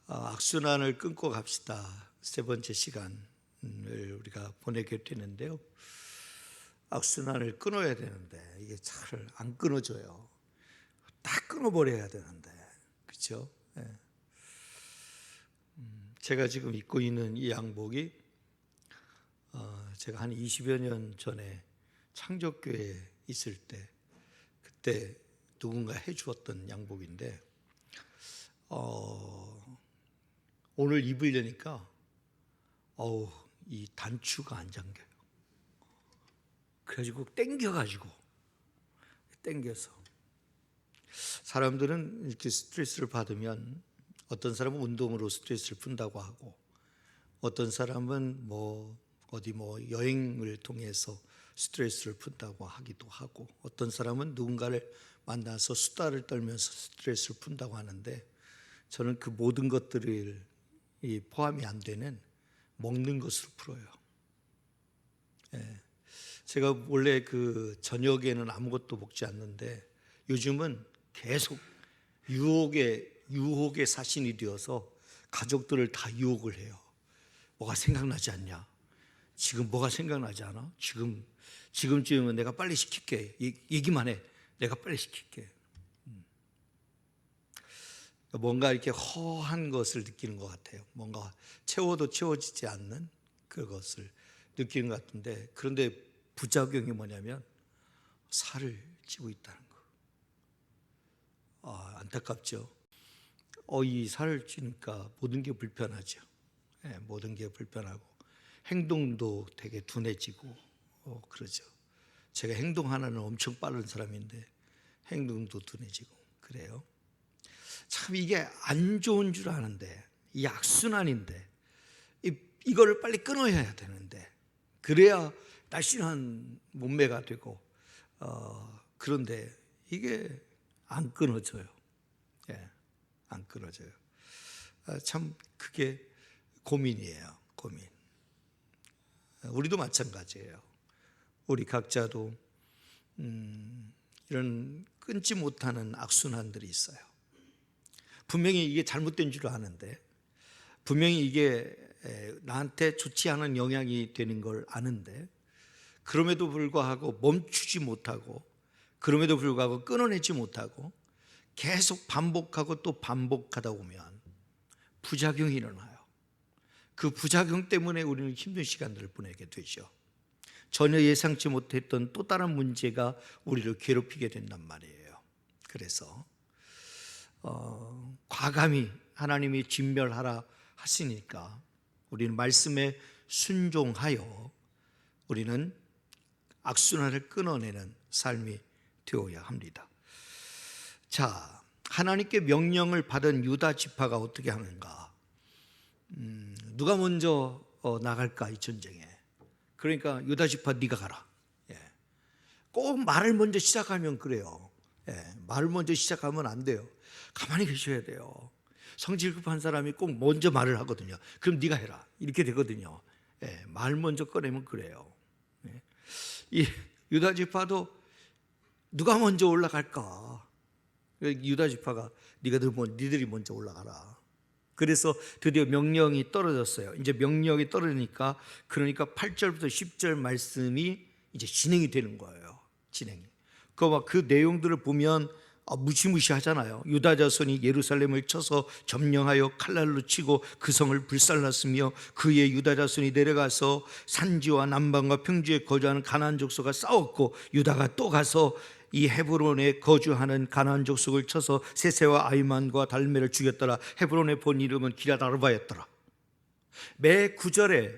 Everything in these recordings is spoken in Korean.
악순환을 끊고 갑시다. 세 번째 시간을 우리가 보내게 되는데요. 악순환을 끊어야 되는데 이게 잘 안 끊어져요. 딱 끊어버려야 되는데, 그렇죠? 제가 지금 입고 있는 이 양복이 제가 한 20여 년 전에 창적교회에 있을 때 그때 누군가 해주었던 양복인데 오늘 입으려니까 이 단추가 안 잠겨요. 그래가지고 땡겨서 사람들은 이렇게 스트레스를 받으면 어떤 사람은 운동으로 스트레스를 푼다고 하고 어떤 사람은 어디 여행을 통해서 스트레스를 푼다고 하기도 하고 어떤 사람은 누군가를 만나서 수다를 떨면서 스트레스를 푼다고 하는데 저는 그 모든 것들을 포함이 안 되는 먹는 것으로 풀어요. 제가 원래 그 저녁에는 아무것도 먹지 않는데 요즘은 계속 유혹의 사신이 되어서 가족들을 다 유혹을 해요. 뭐가 생각나지 않냐? 지금 뭐가 생각나지 않아? 지금쯤은 내가 빨리 시킬게. 얘기만 해. 내가 빨리 시킬게. 뭔가 이렇게 허한 것을 느끼는 것 같아요. 뭔가 채워도 채워지지 않는 그것을 느끼는 것 같은데, 그런데 부작용이 뭐냐면 살을 찌고 있다는 거. 안타깝죠. 이 살을 찌니까 모든 게 불편하죠. 모든 게 불편하고 행동도 되게 둔해지고 그러죠. 제가 행동 하나는 엄청 빠른 사람인데 행동도 둔해지고 그래요. 참 이게 안 좋은 줄 아는데 이 악순환인데 이거를 빨리 끊어야 되는데 그래야 날씬한 몸매가 되고 그런데 이게 안 끊어져요. 안 끊어져요. 참 그게 고민이에요. 고민. 우리도 마찬가지예요. 우리 각자도 이런 끊지 못하는 악순환들이 있어요. 분명히 이게 잘못된 줄 아는데 분명히 이게 나한테 좋지 않은 영향이 되는 걸 아는데 그럼에도 불구하고 멈추지 못하고 그럼에도 불구하고 끊어내지 못하고 계속 반복하고 또 반복하다 보면 부작용이 일어나요. 그 부작용 때문에 우리는 힘든 시간들을 보내게 되죠. 전혀 예상치 못했던 또 다른 문제가 우리를 괴롭히게 된단 말이에요. 그래서 과감히 하나님이 진멸하라 하시니까 우리는 말씀에 순종하여 우리는 악순환을 끊어내는 삶이 되어야 합니다. 자, 하나님께 명령을 받은 유다 지파가 어떻게 하는가? 누가 먼저 나갈까 이 전쟁에? 그러니까 유다 지파 네가 가라. 꼭 말을 먼저 시작하면 그래요. 말을 먼저 시작하면 안 돼요. 가만히 계셔야 돼요. 성질 급한 사람이 꼭 먼저 말을 하거든요. 그럼 네가 해라 이렇게 되거든요. 말 먼저 꺼내면 그래요. 이 유다 지파도 누가 먼저 올라갈까? 유다 지파가 니들이 먼저 올라가라. 그래서 드디어 명령이 떨어졌어요. 이제 명령이 떨어지니까 그러니까 8절부터 10절 말씀이 이제 진행이 되는 거예요. 진행이. 그 내용들을 보면 무시무시하잖아요. 유다 자손이 예루살렘을 쳐서 점령하여 칼날로 치고 그 성을 불살랐으며 그의 유다 자손이 내려가서 산지와 남방과 평지에 거주하는 가나안 족속과 싸웠고 유다가 또 가서 이 헤브론에 거주하는 가나안 족속을 쳐서 세세와 아이만과 달메를 죽였더라. 헤브론의 본 이름은 기럇 아르바였더라. 매 구절에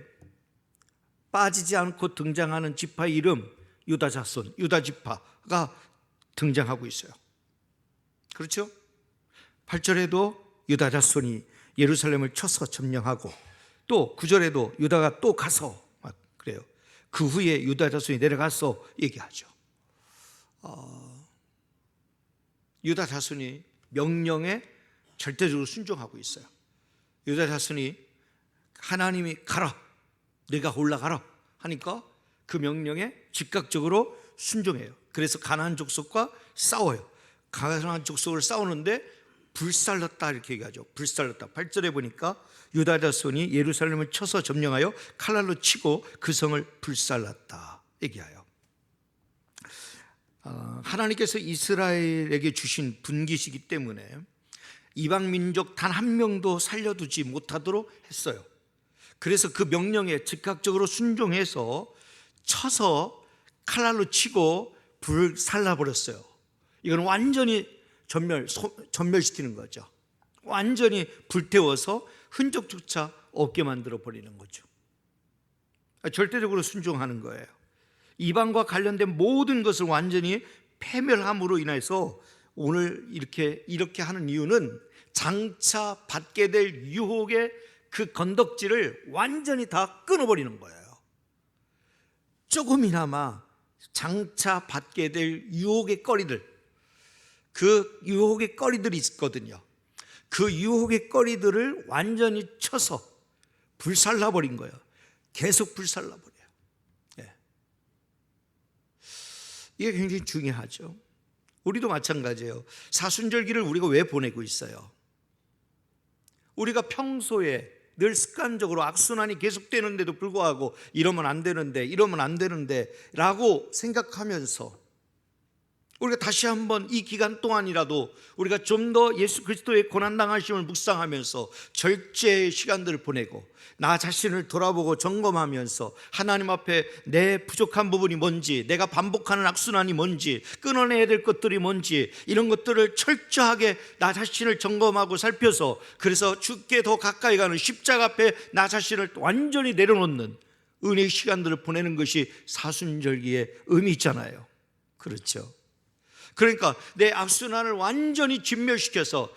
빠지지 않고 등장하는 지파 이름 유다 자손, 유다 지파가 등장하고 있어요. 그렇죠? 8절에도 유다 자손이 예루살렘을 쳐서 점령하고 또 9절에도 유다가 또 가서 그래요. 그 후에 유다 자손이 내려가서 얘기하죠. 유다 자손이 명령에 절대적으로 순종하고 있어요. 유다 자손이 하나님이 가라, 내가 올라가라 하니까 그 명령에 즉각적으로 순종해요. 그래서 가나안 족속과 싸워요. 가나안 족속을 싸우는데 불살랐다 이렇게 얘기하죠. 불살랐다. 8절에 보니까 유다 자손이 예루살렘을 쳐서 점령하여 칼날로 치고 그 성을 불살랐다 얘기해요. 하나님께서 이스라엘에게 주신 분기시기 때문에 이방 민족 단 한 명도 살려두지 못하도록 했어요. 그래서 그 명령에 즉각적으로 순종해서 쳐서 칼날로 치고 불을 살라버렸어요. 이건 완전히 전멸시키는 거죠. 완전히 불태워서 흔적조차 없게 만들어 버리는 거죠. 절대적으로 순종하는 거예요. 이방과 관련된 모든 것을 완전히 패멸함으로 인해서 오늘 이렇게 하는 이유는 장차 받게 될 유혹의 그 건덕지를 완전히 다 끊어버리는 거예요. 조금이나마 장차 받게 될 유혹의 거리들, 그 유혹의 거리들이 있거든요. 그 유혹의 거리들을 완전히 쳐서 불살라버린 거예요. 계속 불살라버려요. 예. 이게 굉장히 중요하죠. 우리도 마찬가지예요. 사순절기를 우리가 왜 보내고 있어요? 우리가 평소에 늘 습관적으로 악순환이 계속되는데도 불구하고 이러면 안 되는데 라고 생각하면서 우리가 다시 한번 이 기간 동안이라도 우리가 좀 더 예수 그리스도의 고난당하심을 묵상하면서 절제의 시간들을 보내고 나 자신을 돌아보고 점검하면서 하나님 앞에 내 부족한 부분이 뭔지, 내가 반복하는 악순환이 뭔지, 끊어내야 될 것들이 뭔지, 이런 것들을 철저하게 나 자신을 점검하고 살펴서 그래서 주께 더 가까이 가는 십자가 앞에 나 자신을 완전히 내려놓는 은혜의 시간들을 보내는 것이 사순절기의 의미 있잖아요. 그렇죠. 그러니까 내 악순환을 완전히 진멸시켜서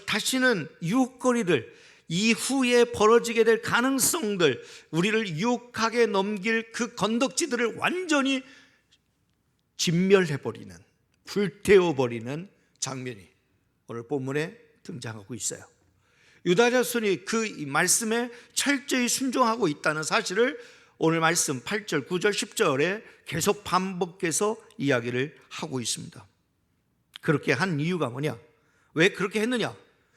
다시는 유혹거리들, 이후에 벌어지게 될 가능성들, 우리를 유혹하게 넘길 그 건덕지들을 완전히 진멸해버리는, 불태워버리는 장면이 오늘 본문에 등장하고 있어요. 유다 자손이 그 말씀에 철저히 순종하고 있다는 사실을 오늘 말씀 8절, 9절, 10절에 계속 반복해서 이야기를 하고 있습니다. 그렇게 한 이유가 뭐냐? 왜 그렇게 했느냐?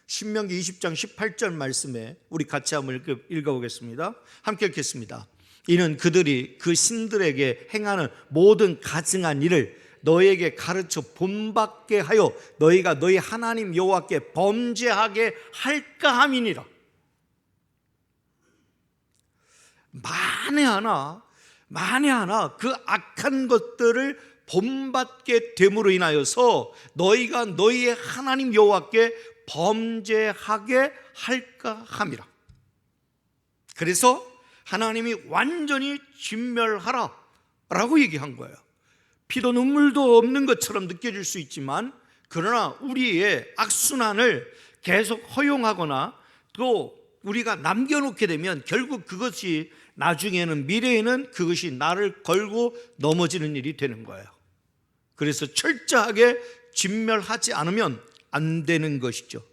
신명기 20장 18절 말씀에 우리 같이 한번 읽어보겠습니다. 함께 읽겠습니다. 이는 그들이 그 신들에게 행하는 모든 가증한 일을 너에게 가르쳐 본받게 하여 너희가 너희 하나님 여호와께 범죄하게 할까 함이니라. 만에 하나 그 악한 것들을 본받게 됨으로 인하여서 너희가 너희의 하나님 여호와께 범죄하게 할까 함이라. 그래서 하나님이 완전히 진멸하라 라고 얘기한 거예요. 피도 눈물도 없는 것처럼 느껴질 수 있지만 그러나 우리의 악순환을 계속 허용하거나 또 우리가 남겨놓게 되면 결국 그것이 나중에는 미래에는 그것이 나를 걸고 넘어지는 일이 되는 거예요. 그래서 철저하게 진멸하지 않으면 안 되는 것이죠.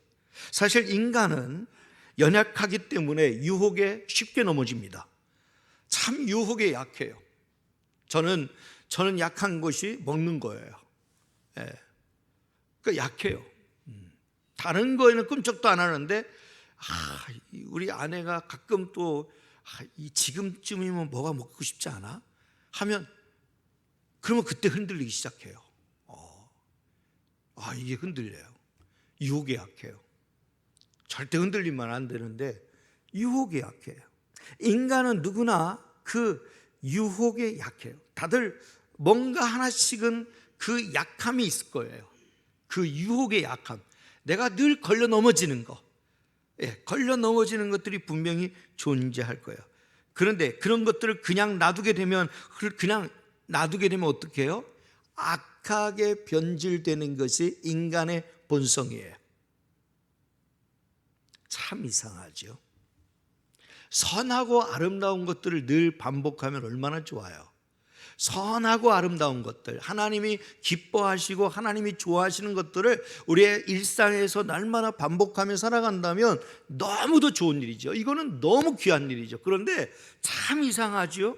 사실 인간은 연약하기 때문에 유혹에 쉽게 넘어집니다. 참 유혹에 약해요. 저는 약한 것이 먹는 거예요. 예. 그러니까 약해요. 다른 거에는 꿈쩍도 안 하는데 우리 아내가 가끔 또 지금쯤이면 뭐가 먹고 싶지 않아? 하면 그러면 그때 흔들리기 시작해요. 이게 흔들려요. 유혹에 약해요. 절대 흔들리면 안 되는데 유혹에 약해요. 인간은 누구나 그 유혹에 약해요. 다들 뭔가 하나씩은 그 약함이 있을 거예요. 그 유혹의 약함. 내가 늘 걸려 넘어지는 거. 걸려 넘어지는 것들이 분명히 존재할 거예요. 그런데 그런 것들을 그냥 놔두게 되면 어떻게 해요? 악하게 변질되는 것이 인간의 본성이에요. 참 이상하죠. 선하고 아름다운 것들을 늘 반복하면 얼마나 좋아요. 선하고 아름다운 것들, 하나님이 기뻐하시고 하나님이 좋아하시는 것들을 우리의 일상에서 날마다 반복하며 살아간다면 너무도 좋은 일이죠. 이거는 너무 귀한 일이죠. 그런데 참 이상하죠.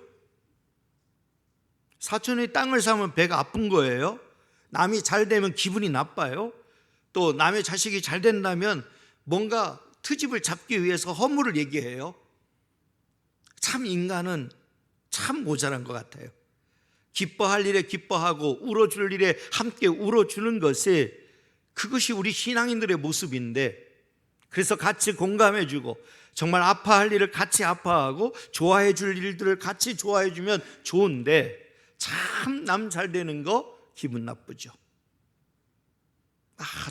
사촌이 땅을 사면 배가 아픈 거예요. 남이 잘 되면 기분이 나빠요. 또 남의 자식이 잘 된다면 뭔가 트집을 잡기 위해서 허물을 얘기해요. 참 인간은 참 모자란 것 같아요. 기뻐할 일에 기뻐하고 울어줄 일에 함께 울어주는 것이, 그것이 우리 신앙인들의 모습인데, 그래서 같이 공감해주고 정말 아파할 일을 같이 아파하고 좋아해 줄 일들을 같이 좋아해 주면 좋은데, 참 남 잘 되는 거 기분 나쁘죠.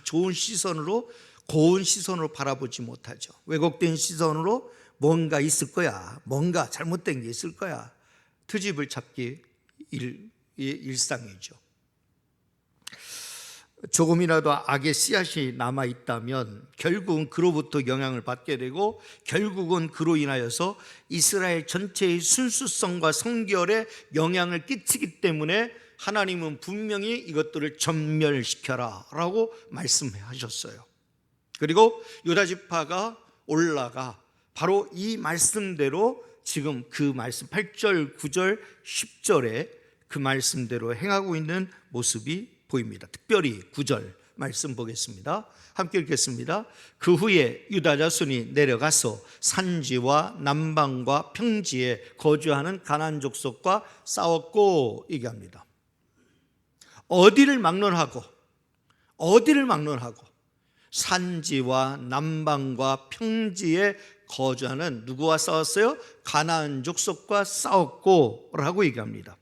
좋은 시선으로, 고운 시선으로 바라보지 못하죠. 왜곡된 시선으로 뭔가 있을 거야, 뭔가 잘못된 게 있을 거야, 트집을 잡기 일상이죠. 조금이라도 악의 씨앗이 남아있다면 결국은 그로부터 영향을 받게 되고, 결국은 그로 인하여서 이스라엘 전체의 순수성과 성결에 영향을 끼치기 때문에 하나님은 분명히 이것들을 전멸시켜라 라고 말씀하셨어요. 그리고 유다 지파가 올라가 바로 이 말씀대로 지금 그 말씀 8절, 9절, 10절에 그 말씀대로 행하고 있는 모습이 보입니다. 특별히 9절 말씀 보겠습니다. 함께 읽겠습니다. 그 후에 유다 자손이 내려가서 산지와 남방과 평지에 거주하는 가나안 족속과 싸웠고, 얘기합니다. 어디를 막론하고 산지와 남방과 평지에 거주하는 누구와 싸웠어요? 가나안 족속과 싸웠고 라고 얘기합니다.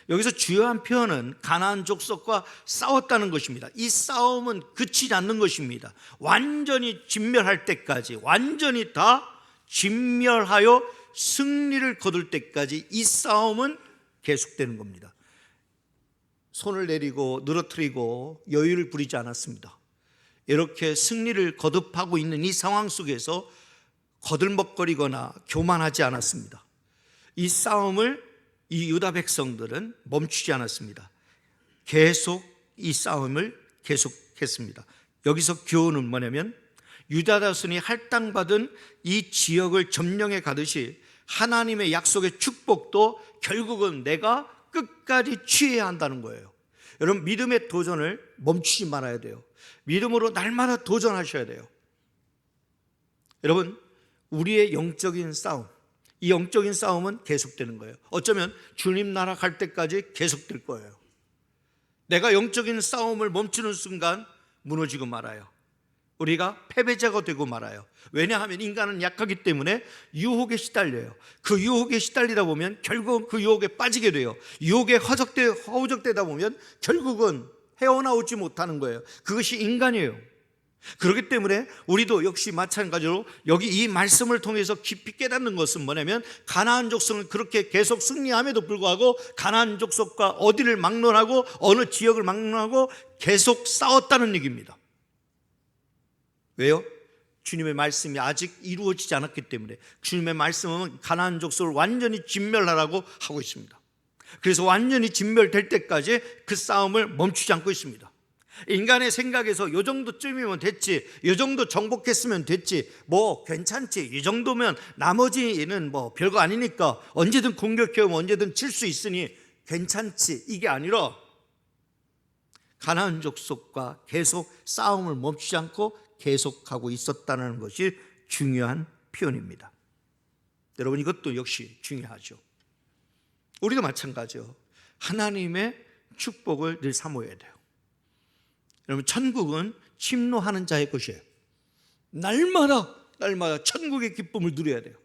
여기서 주요한 표현은 가나안 족속과 싸웠다는 것입니다. 이 싸움은 그치지 않는 것입니다. 완전히 진멸할 때까지, 완전히 다 진멸하여 승리를 거둘 때까지 이 싸움은 계속되는 겁니다. 손을 내리고 늘어뜨리고 여유를 부리지 않았습니다. 이렇게 승리를 거듭하고 있는 이 상황 속에서 거들먹거리거나 교만하지 않았습니다. 이 싸움을 이 유다 백성들은 멈추지 않았습니다. 계속 이 싸움을 계속했습니다. 여기서 교훈은 뭐냐면, 유다 자손이 할당받은 이 지역을 점령해 가듯이 하나님의 약속의 축복도 결국은 내가 끝까지 취해야 한다는 거예요. 여러분, 믿음의 도전을 멈추지 말아야 돼요. 믿음으로 날마다 도전하셔야 돼요. 여러분, 우리의 영적인 싸움, 이 영적인 싸움은 계속되는 거예요. 어쩌면 주님 나라 갈 때까지 계속될 거예요. 내가 영적인 싸움을 멈추는 순간 무너지고 말아요. 우리가 패배자가 되고 말아요. 왜냐하면 인간은 약하기 때문에 유혹에 시달려요. 그 유혹에 시달리다 보면 결국은 그 유혹에 빠지게 돼요. 유혹에 허우적대다 보면 결국은 헤어나오지 못하는 거예요. 그것이 인간이에요. 그렇기 때문에 우리도 역시 마찬가지로 여기 이 말씀을 통해서 깊이 깨닫는 것은 뭐냐면, 가나안 족속은 그렇게 계속 승리함에도 불구하고 가나안 족속과 어디를 막론하고 어느 지역을 막론하고 계속 싸웠다는 얘기입니다. 왜요? 주님의 말씀이 아직 이루어지지 않았기 때문에. 주님의 말씀은 가나안 족속을 완전히 진멸하라고 하고 있습니다. 그래서 완전히 진멸될 때까지 그 싸움을 멈추지 않고 있습니다. 인간의 생각에서 요 정도쯤이면 됐지, 요 정도 정복했으면 됐지, 뭐 괜찮지, 이 정도면 나머지는 뭐 별거 아니니까 언제든 공격해오면 언제든 칠 수 있으니 괜찮지, 이게 아니라 가나안 족속과 계속 싸움을 멈추지 않고 계속하고 있었다는 것이 중요한 표현입니다. 여러분, 이것도 역시 중요하죠. 우리도 마찬가지요. 하나님의 축복을 늘 사모해야 돼요. 여러분, 천국은 침노하는 자의 것이에요. 날마다 천국의 기쁨을 누려야 돼요.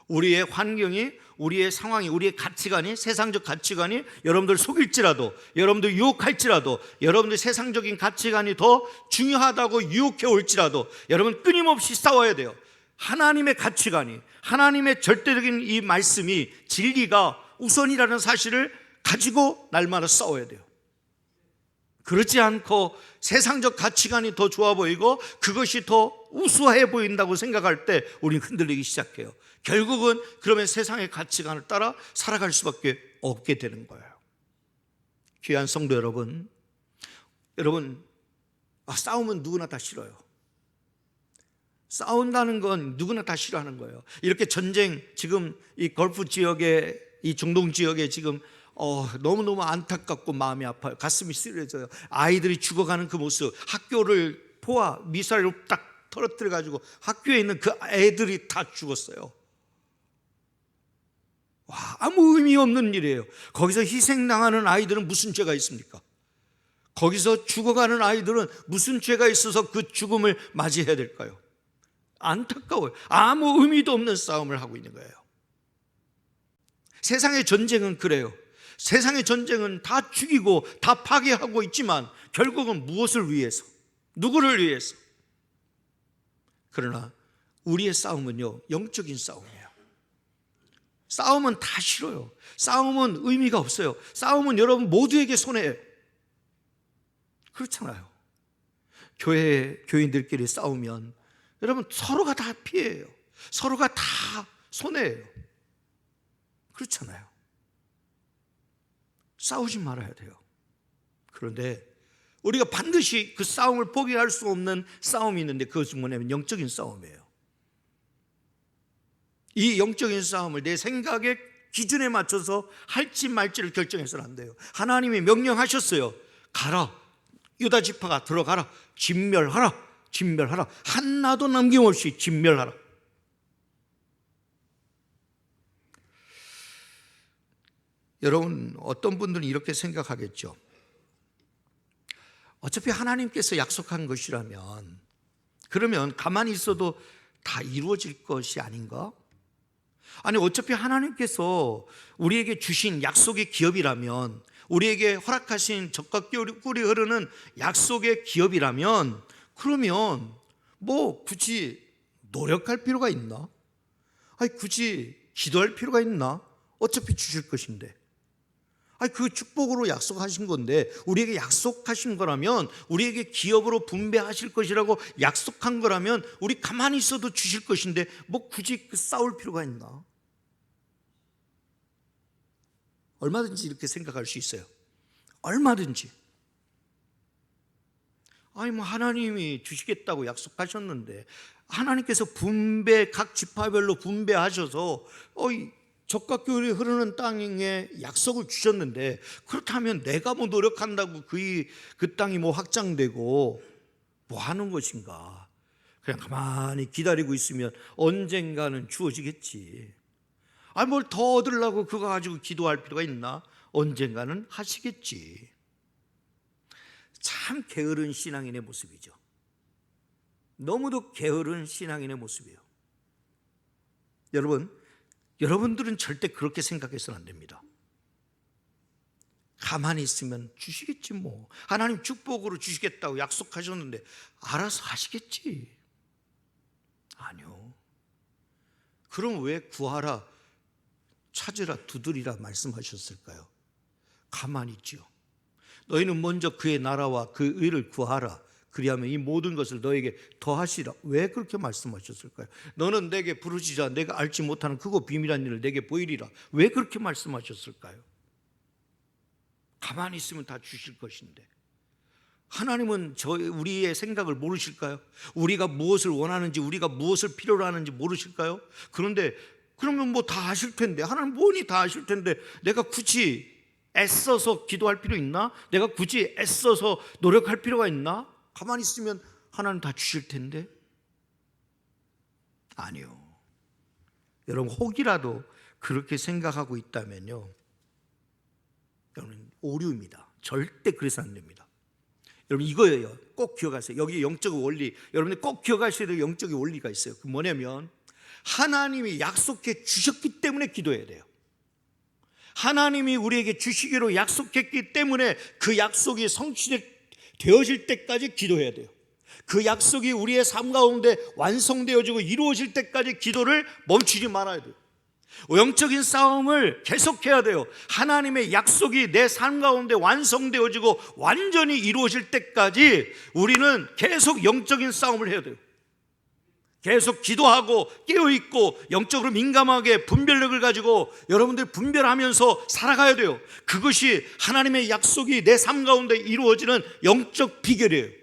우리의 환경이, 우리의 상황이, 우리의 가치관이, 세상적 가치관이 여러분들 속일지라도, 여러분들 유혹할지라도, 여러분들 세상적인 가치관이 더 중요하다고 유혹해 올지라도 여러분 끊임없이 싸워야 돼요. 하나님의 가치관이, 하나님의 절대적인 이 말씀이, 진리가 우선이라는 사실을 가지고 날마다 싸워야 돼요. 그렇지 않고 세상적 가치관이 더 좋아 보이고 그것이 더 우수해 보인다고 생각할 때 우리는 흔들리기 시작해요. 결국은 그러면 세상의 가치관을 따라 살아갈 수밖에 없게 되는 거예요. 귀한 성도 여러분, 싸움은 누구나 다 싫어요. 싸운다는 건 누구나 다 싫어하는 거예요. 이렇게 전쟁, 지금 이 걸프 지역에, 이 중동 지역에 지금 너무너무 안타깝고 마음이 아파요. 가슴이 쓰려져요. 아이들이 죽어가는 그 모습, 학교를 포화 미사일로 딱 터뜨려 가지고 학교에 있는 그 애들이 다 죽었어요. 와, 아무 의미 없는 일이에요. 거기서 희생당하는 아이들은 무슨 죄가 있습니까? 거기서 죽어가는 아이들은 무슨 죄가 있어서 그 죽음을 맞이해야 될까요? 안타까워요. 아무 의미도 없는 싸움을 하고 있는 거예요. 세상의 전쟁은 그래요. 세상의 전쟁은 다 죽이고 다 파괴하고 있지만 결국은 무엇을 위해서? 누구를 위해서? 그러나 우리의 싸움은요, 영적인 싸움이에요. 싸움은 다 싫어요. 싸움은 의미가 없어요. 싸움은 여러분 모두에게 손해예요. 그렇잖아요. 교인들끼리 싸우면 여러분 서로가 다 피해예요. 서로가 다 손해예요. 그렇잖아요. 싸우지 말아야 돼요. 그런데 우리가 반드시 그 싸움을 포기할 수 없는 싸움이 있는데 그것은 뭐냐면 영적인 싸움이에요. 이 영적인 싸움을 내 생각의 기준에 맞춰서 할지 말지를 결정해서는 안 돼요. 하나님이 명령하셨어요. 가라. 유다 지파가 들어가라. 진멸하라. 진멸하라. 하나도 남김없이 진멸하라. 여러분, 어떤 분들은 이렇게 생각하겠죠. 어차피 하나님께서 약속한 것이라면 그러면 가만히 있어도 다 이루어질 것이 아닌가? 아니, 어차피 하나님께서 우리에게 주신 약속의 기업이라면, 우리에게 허락하신 젖과 꿀이 흐르는 약속의 기업이라면, 그러면 뭐 굳이 노력할 필요가 있나? 아니, 굳이 기도할 필요가 있나? 어차피 주실 것인데. 아니, 그 축복으로 약속하신 건데, 우리에게 약속하신 거라면, 우리에게 기업으로 분배하실 것이라고 약속한 거라면 우리 가만히 있어도 주실 것인데 뭐 굳이 싸울 필요가 있나? 얼마든지 이렇게 생각할 수 있어요. 얼마든지. 아니, 뭐 하나님이 주시겠다고 약속하셨는데, 하나님께서 각 지파별로 분배하셔서 젖과 꿀이 흐르는 땅에 약속을 주셨는데, 그렇다면 내가 뭐 노력한다고 그 땅이 뭐 확장되고 뭐 하는 것인가? 그냥 가만히 기다리고 있으면 언젠가는 주어지겠지. 아니, 뭘 더 얻으려고 그거 가지고 기도할 필요가 있나? 언젠가는 하시겠지. 참 게으른 신앙인의 모습이죠. 너무도 게으른 신앙인의 모습이에요. 여러분들은 절대 그렇게 생각해서는 안 됩니다. 가만히 있으면 주시겠지 뭐. 하나님 축복으로 주시겠다고 약속하셨는데 알아서 하시겠지. 아니요. 그럼 왜 구하라, 찾으라, 두드리라 말씀하셨을까요? 가만히 있지요. 너희는 먼저 그의 나라와 그 의를 구하라. 그리하면 이 모든 것을 너에게 더하시라. 왜 그렇게 말씀하셨을까요? 너는 내게 부르짖어 내가 알지 못하는 크고 비밀한 일을 내게 보이리라. 왜 그렇게 말씀하셨을까요? 가만히 있으면 다 주실 것인데. 하나님은 우리의 생각을 모르실까요? 우리가 무엇을 원하는지, 우리가 무엇을 필요로 하는지 모르실까요? 그런데 그러면 뭐 다 아실 텐데, 하나님 뭐니 다 아실 텐데 내가 굳이 애써서 기도할 필요 있나? 내가 굳이 애써서 노력할 필요가 있나? 가만히 있으면 하나님 다 주실 텐데. 아니요. 여러분, 혹이라도 그렇게 생각하고 있다면요, 여러분 오류입니다. 절대 그래서 안 됩니다. 여러분, 이거예요. 꼭 기억하세요. 여기 영적 원리, 여러분들 꼭 기억하셔야 될 영적인 원리가 있어요. 그 뭐냐면, 하나님이 약속해 주셨기 때문에 기도해야 돼요. 하나님이 우리에게 주시기로 약속했기 때문에 그 약속이 성취되어질 때까지 기도해야 돼요. 그 약속이 우리의 삶 가운데 완성되어지고 이루어질 때까지 기도를 멈추지 말아야 돼요. 영적인 싸움을 계속해야 돼요. 하나님의 약속이 내 삶 가운데 완성되어지고 완전히 이루어질 때까지 우리는 계속 영적인 싸움을 해야 돼요. 계속 기도하고 깨어있고 영적으로 민감하게 분별력을 가지고 여러분들 분별하면서 살아가야 돼요. 그것이 하나님의 약속이 내 삶 가운데 이루어지는 영적 비결이에요.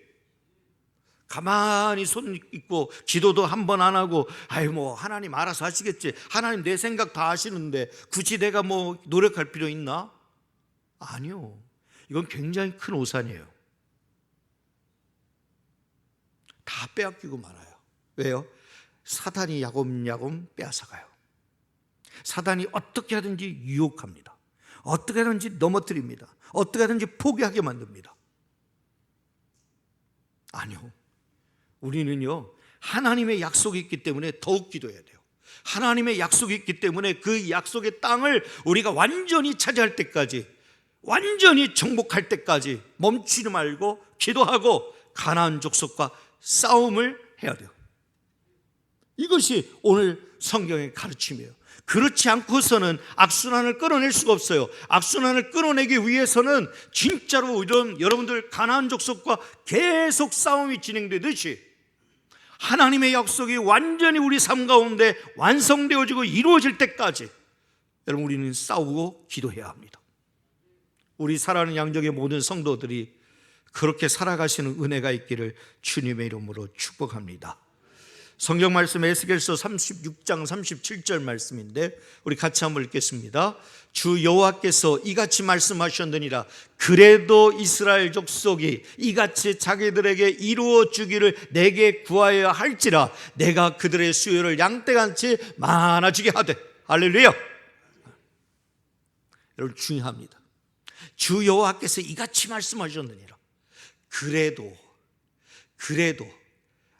가만히 손 있고 기도도 한 번 안 하고 뭐 하나님 알아서 하시겠지, 하나님 내 생각 다 아시는데 굳이 내가 뭐 노력할 필요 있나? 아니요. 이건 굉장히 큰 오산이에요. 다 빼앗기고 말아요. 왜요? 사단이 야곱야곱 빼앗아가요. 사단이 어떻게 하든지 유혹합니다. 어떻게 하든지 넘어뜨립니다. 어떻게 하든지 포기하게 만듭니다. 아니요, 우리는요 하나님의 약속이 있기 때문에 더욱 기도해야 돼요. 하나님의 약속이 있기 때문에 그 약속의 땅을 우리가 완전히 차지할 때까지, 완전히 정복할 때까지 멈추지 말고 기도하고 가나안 족속과 싸움을 해야 돼요. 이것이 오늘 성경의 가르침이에요. 그렇지 않고서는 악순환을 끊어낼 수가 없어요. 악순환을 끊어내기 위해서는 진짜로 이런 여러분들 가나안 족속과 계속 싸움이 진행되듯이 하나님의 약속이 완전히 우리 삶 가운데 완성되어지고 이루어질 때까지 여러분 우리는 싸우고 기도해야 합니다. 우리 사랑하는 양정의 모든 성도들이 그렇게 살아가시는 은혜가 있기를 주님의 이름으로 축복합니다. 성경 말씀 에스겔서 36장 37절 말씀인데 우리 같이 한번 읽겠습니다. 주 여호와께서 이같이 말씀하셨느니라. 그래도 이스라엘 족속이 이같이 자기들에게 이루어 주기를 내게 구하여야 할지라 내가 그들의 수요를 양떼같이 많아지게 하되. 할렐루야. 여러분 중요합니다. 주 여호와께서 이같이 말씀하셨느니라. 그래도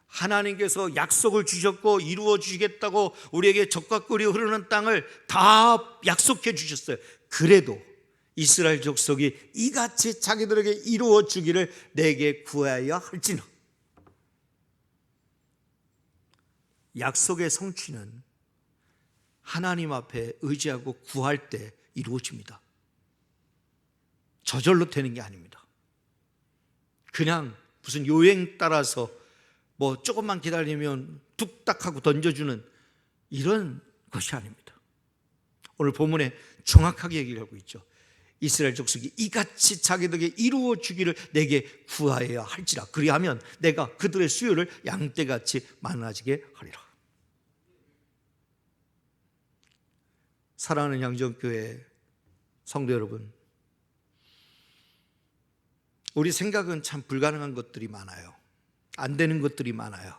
하나님께서 약속을 주셨고 이루어 주시겠다고 우리에게 적과 꿀이 흐르는 땅을 다 약속해 주셨어요. 그래도 이스라엘 족속이 이같이 자기들에게 이루어 주기를 내게 구하여야 할지나. 약속의 성취는 하나님 앞에 의지하고 구할 때 이루어집니다. 저절로 되는 게 아닙니다. 그냥 무슨 요행 따라서 뭐 조금만 기다리면 뚝딱 하고 던져주는 이런 것이 아닙니다. 오늘 본문에 정확하게 얘기하고 있죠. 이스라엘 족속이 이같이 자기들에게 이루어 주기를 내게 구하여야 할지라. 그리하면 내가 그들의 수요를 양떼같이 많아지게 하리라. 사랑하는 양정교회 성도 여러분, 우리 생각은 참 불가능한 것들이 많아요. 안 되는 것들이 많아요.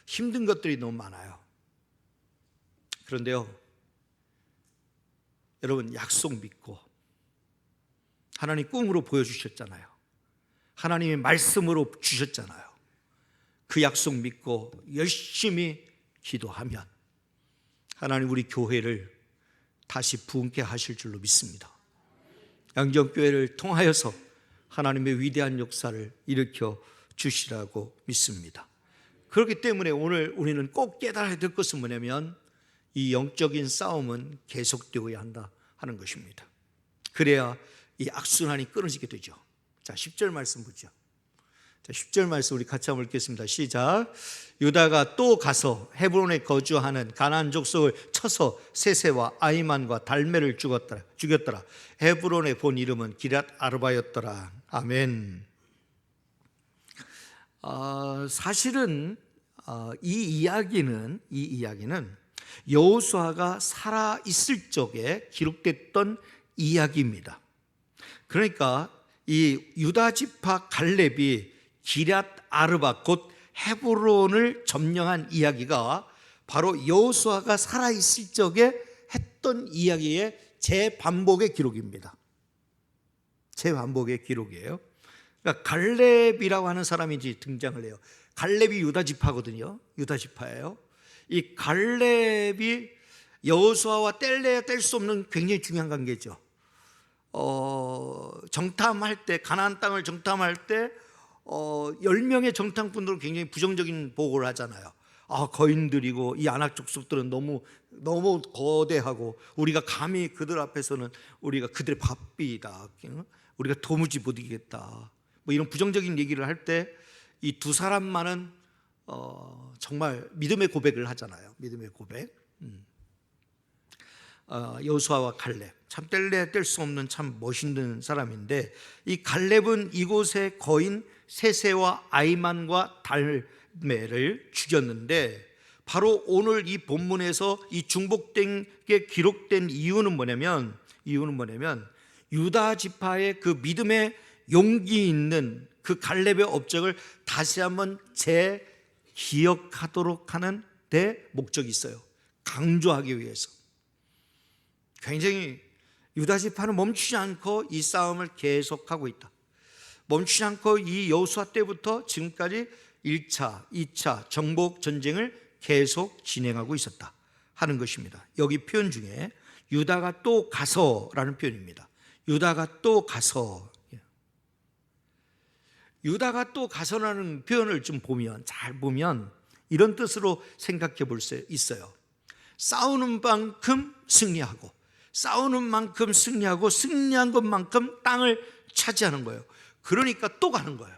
힘든 것들이 너무 많아요. 그런데요, 여러분 약속 믿고 하나님 꿈으로 보여주셨잖아요. 하나님의 말씀으로 주셨잖아요. 그 약속 믿고 열심히 기도하면 하나님 우리 교회를 다시 부흥케 하실 줄로 믿습니다. 양정교회를 통하여서 하나님의 위대한 역사를 일으켜 주시라고 믿습니다. 그렇기 때문에 오늘 우리는 꼭 깨달아야 될 것은 뭐냐면 이 영적인 싸움은 계속되어야 한다 하는 것입니다. 그래야 이 악순환이 끊어지게 되죠. 자, 10절 말씀 보죠. 자, 10절 말씀 우리 같이 한번 읽겠습니다. 시작. 유다가 또 가서 헤브론에 거주하는 가나안 족속을 쳐서 세세와 아이만과 달메를 죽였더라. 헤브론의 본 이름은 기럇 아르바였더라. 아멘. 사실은 이 이야기는 여호수아가 살아 있을 적에 기록됐던 이야기입니다. 그러니까 이 유다 지파 갈렙이 기럇 아르바 곧 헤브론을 점령한 이야기가 바로 여호수아가 살아 있을 적에 했던 이야기의 재반복의 기록입니다. 재반복의 기록이에요. 그러니까 갈렙이라고 하는 사람이 이제 등장을 해요. 갈렙이 유다 지파거든요. 유다 지파예요. 이 갈렙이 여호수아와 뗄래야 뗄 수 없는 굉장히 중요한 관계죠. 정탐할 때, 가나안 땅을 정탐할 때 10명의 정탐꾼들은 굉장히 부정적인 보고를 하잖아요. 거인들이고 이 아낙 족속들은 너무 거대하고 우리가 감히 그들 앞에서는 우리가 그들의 밥비이다, 우리가 도무지 못 이기겠다, 뭐 이런 부정적인 얘기를 할 때 이 두 사람만은 정말 믿음의 고백을 하잖아요. 믿음의 고백. 여호수아와 갈렙, 참 뗄래야 뗄 수 없는 참 멋있는 사람인데, 이 갈렙은 이곳의 거인 세세와 아이만과 달메를 죽였는데, 바로 오늘 이 본문에서 이 중복된 게 기록된 이유는 뭐냐면 유다 지파의 그 믿음의 용기 있는 그 갈렙의 업적을 다시 한번 재기억하도록 하는 데 목적이 있어요. 강조하기 위해서. 굉장히 유다 지파는 멈추지 않고 이 싸움을 계속하고 있다. 멈추지 않고 이 여호수아 때부터 지금까지 1차, 2차 정복 전쟁을 계속 진행하고 있었다 하는 것입니다. 여기 표현 중에 유다가 또 가서라는 표현입니다. 유다가 또 가서. 유다가 또 가서라는 표현을 좀 보면, 잘 보면 이런 뜻으로 생각해 볼 수 있어요. 싸우는 만큼 승리하고, 싸우는 만큼 승리하고, 승리한 것만큼 땅을 차지하는 거예요. 그러니까 또 가는 거예요.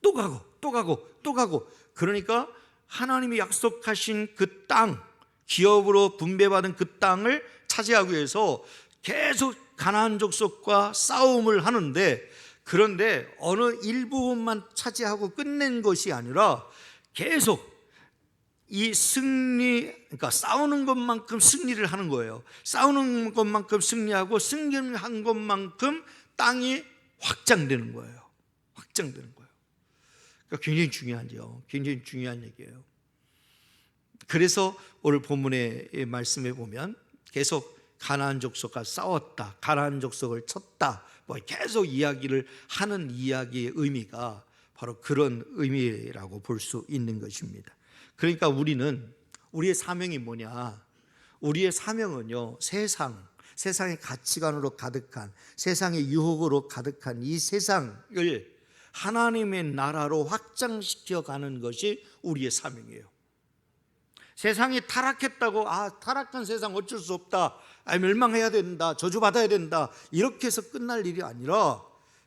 또 가고 또 가고 또 가고. 그러니까 하나님이 약속하신 그 땅, 기업으로 분배받은 그 땅을 차지하기 위해서 계속 가나안 족속과 싸움을 하는데, 그런데 어느 일부분만 차지하고 끝낸 것이 아니라 계속 이 승리, 그러니까 싸우는 것만큼 승리를 하는 거예요. 싸우는 것만큼 승리하고 승리한 것만큼 땅이 확장되는 거예요. 확장되는 거예요. 그러니까 굉장히 중요하죠. 굉장히 중요한 얘기예요. 그래서 오늘 본문의 말씀에 보면 계속 가나안 족속과 싸웠다, 가나안 족속을 쳤다, 뭐 계속 이야기를 하는 이야기의 의미가 바로 그런 의미라고 볼 수 있는 것입니다. 그러니까 우리의 사명이 뭐냐? 우리의 사명은요, 세상의 가치관으로 가득한, 세상의 유혹으로 가득한 이 세상을 하나님의 나라로 확장시켜 가는 것이 우리의 사명이에요. 세상이 타락했다고, 타락한 세상 어쩔 수 없다, 멸망해야 된다, 저주받아야 된다, 이렇게 해서 끝날 일이 아니라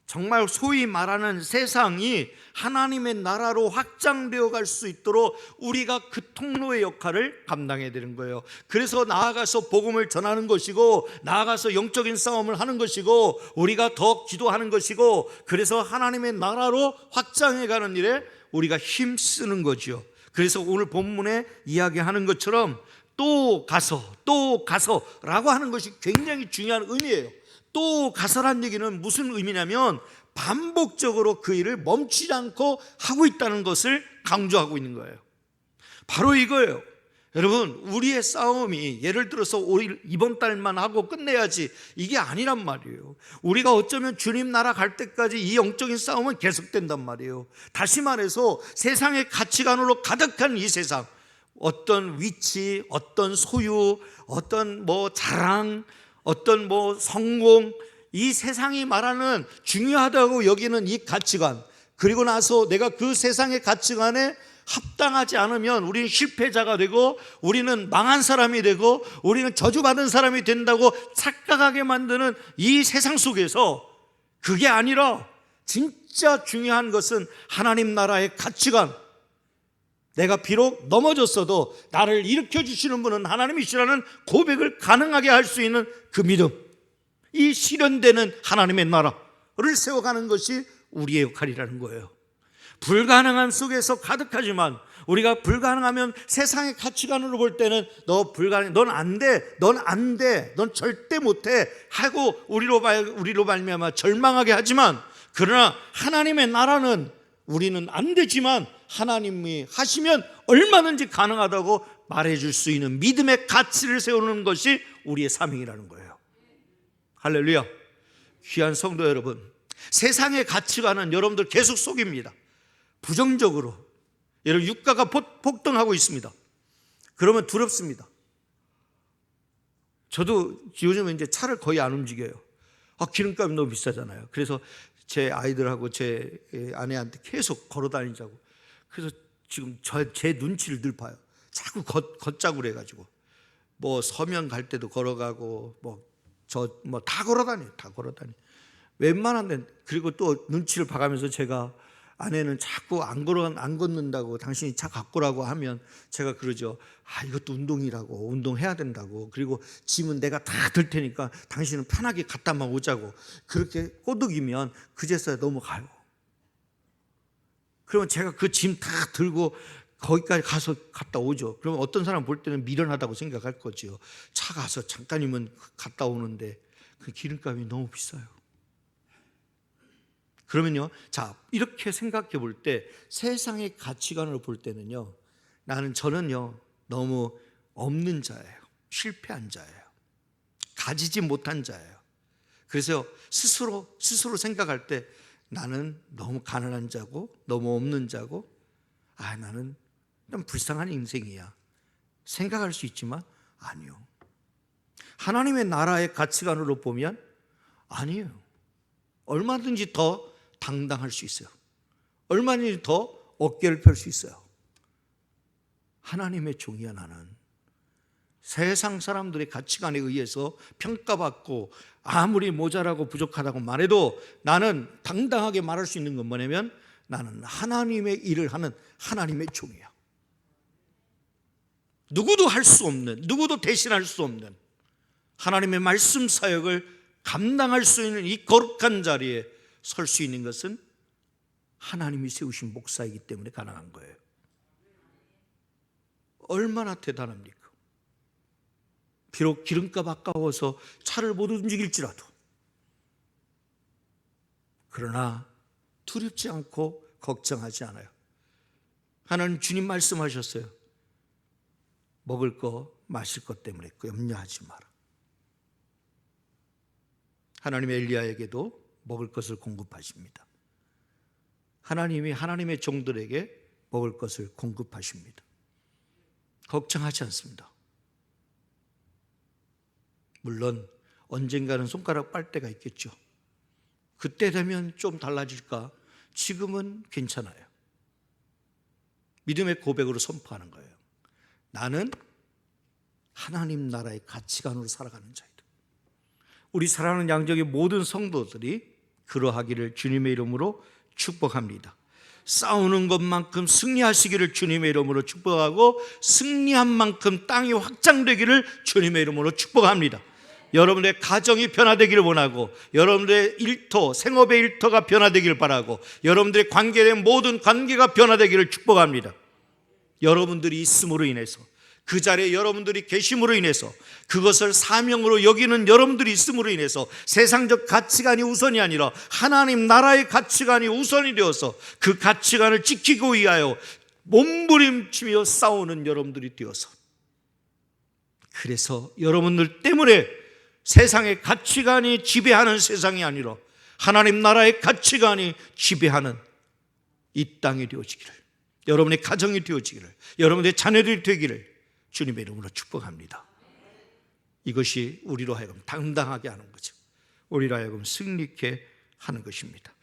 정말 소위 말하는 세상이 하나님의 나라로 확장되어 갈 수 있도록 우리가 그 통로의 역할을 감당해야 되는 거예요. 그래서 나아가서 복음을 전하는 것이고, 나아가서 영적인 싸움을 하는 것이고, 우리가 더 기도하는 것이고, 그래서 하나님의 나라로 확장해 가는 일에 우리가 힘쓰는 거죠. 그래서 오늘 본문에 이야기하는 것처럼 또 가서라고 하는 것이 굉장히 중요한 의미예요. 또 가서란 얘기는 무슨 의미냐면 반복적으로 그 일을 멈추지 않고 하고 있다는 것을 강조하고 있는 거예요. 바로 이거예요. 여러분, 우리의 싸움이 예를 들어서 이번 달만 하고 끝내야지, 이게 아니란 말이에요. 우리가 어쩌면 주님 나라 갈 때까지 이 영적인 싸움은 계속된단 말이에요. 다시 말해서 세상의 가치관으로 가득한 이 세상, 어떤 위치, 어떤 소유, 어떤 자랑, 어떤 성공, 이 세상이 말하는 중요하다고 여기는 이 가치관, 그리고 나서 내가 그 세상의 가치관에 합당하지 않으면 우리는 실패자가 되고, 우리는 망한 사람이 되고, 우리는 저주받은 사람이 된다고 착각하게 만드는 이 세상 속에서, 그게 아니라 진짜 중요한 것은 하나님 나라의 가치관, 내가 비록 넘어졌어도 나를 일으켜 주시는 분은 하나님이시라는 고백을 가능하게 할 수 있는 그 믿음, 이 실현되는 하나님의 나라를 세워가는 것이 우리의 역할이라는 거예요. 불가능한 속에서 가득하지만, 우리가 불가능하면 세상의 가치관으로 볼 때는 너 불가능해, 넌 안 돼, 넌 절대 못해 하고 우리로 말미암아 절망하게 하지만, 그러나 하나님의 나라는 우리는 안 되지만 하나님이 하시면 얼마든지 가능하다고 말해줄 수 있는 믿음의 가치를 세우는 것이 우리의 사명이라는 거예요. 할렐루야. 귀한 성도 여러분, 세상의 가치관은 여러분들 계속 속입니다. 부정적으로. 여러분, 유가가 폭등하고 있습니다. 그러면 두렵습니다. 저도 요즘은 이제 차를 거의 안 움직여요. 기름값이 너무 비싸잖아요. 그래서 제 아이들하고 제 아내한테 계속 걸어 다니자고. 그래서 지금 제 눈치를 늘 봐요. 자꾸 걷자고 그래가지고, 서면 갈 때도 걸어가고, 다 걸어 다녀요. 다 걸어 다녀요. 웬만한 데는. 그리고 또 눈치를 봐가면서 제가, 아내는 자꾸 안 걷는다고, 당신이 차 갖고 라고 하면 제가 그러죠. 이것도 운동이라고, 운동해야 된다고. 그리고 짐은 내가 다 들 테니까 당신은 편하게 갔다만 오자고. 그렇게 꼬드기면 그제서야 넘어가요. 그러면 제가 그 짐 다 들고 거기까지 가서 갔다 오죠. 그러면 어떤 사람 볼 때는 미련하다고 생각할 거지요. 차 가서 잠깐이면 갔다 오는데 그 기름값이 너무 비싸요. 그러면요, 자, 이렇게 생각해 볼 때 세상의 가치관으로 볼 때는요, 저는요 너무 없는 자예요. 실패한 자예요. 가지지 못한 자예요. 그래서 스스로 생각할 때 나는 너무 가난한 자고 너무 없는 자고 나는 좀 불쌍한 인생이야 생각할 수 있지만 아니요. 하나님의 나라의 가치관으로 보면 아니에요. 얼마든지 더 당당할 수 있어요. 얼마든지 더 어깨를 펼 수 있어요. 하나님의 종이야. 나는 세상 사람들의 가치관에 의해서 평가받고 아무리 모자라고 부족하다고 말해도 나는 당당하게 말할 수 있는 건 뭐냐면 나는 하나님의 일을 하는 하나님의 종이야. 누구도 할 수 없는, 누구도 대신할 수 없는 하나님의 말씀 사역을 감당할 수 있는 이 거룩한 자리에 설 수 있는 것은 하나님이 세우신 목사이기 때문에 가능한 거예요. 얼마나 대단합니까? 비록 기름값 아까워서 차를 못 움직일지라도, 그러나 두렵지 않고 걱정하지 않아요. 하나님 주님 말씀하셨어요. 먹을 거 마실 것 때문에 염려하지 마라. 하나님의 엘리야에게도 먹을 것을 공급하십니다. 하나님이 하나님의 종들에게 먹을 것을 공급하십니다. 걱정하지 않습니다. 물론 언젠가는 손가락 빨 때가 있겠죠. 그때 되면 좀 달라질까? 지금은 괜찮아요. 믿음의 고백으로 선포하는 거예요. 나는 하나님 나라의 가치관으로 살아가는 자이다. 우리 사랑하는 양적의 모든 성도들이 그러하기를 주님의 이름으로 축복합니다. 싸우는 것만큼 승리하시기를 주님의 이름으로 축복하고 승리한 만큼 땅이 확장되기를 주님의 이름으로 축복합니다. 여러분의 가정이 변화되기를 원하고 여러분들의 일터, 생업의 일터가 변화되기를 바라고 여러분들의 관계된 모든 관계가 변화되기를 축복합니다. 여러분들이 있음으로 인해서, 그 자리에 여러분들이 계심으로 인해서, 그것을 사명으로 여기는 여러분들이 있음으로 인해서 세상적 가치관이 우선이 아니라 하나님 나라의 가치관이 우선이 되어서 그 가치관을 지키고 위하여 몸부림치며 싸우는 여러분들이 되어서, 그래서 여러분들 때문에 세상의 가치관이 지배하는 세상이 아니라 하나님 나라의 가치관이 지배하는 이 땅이 되어지기를, 여러분의 가정이 되어지기를, 여러분의 자녀들이 되기를 주님의 이름으로 축복합니다. 이것이 우리로 하여금 당당하게 하는 거죠. 우리로 하여금 승리케 하는 것입니다.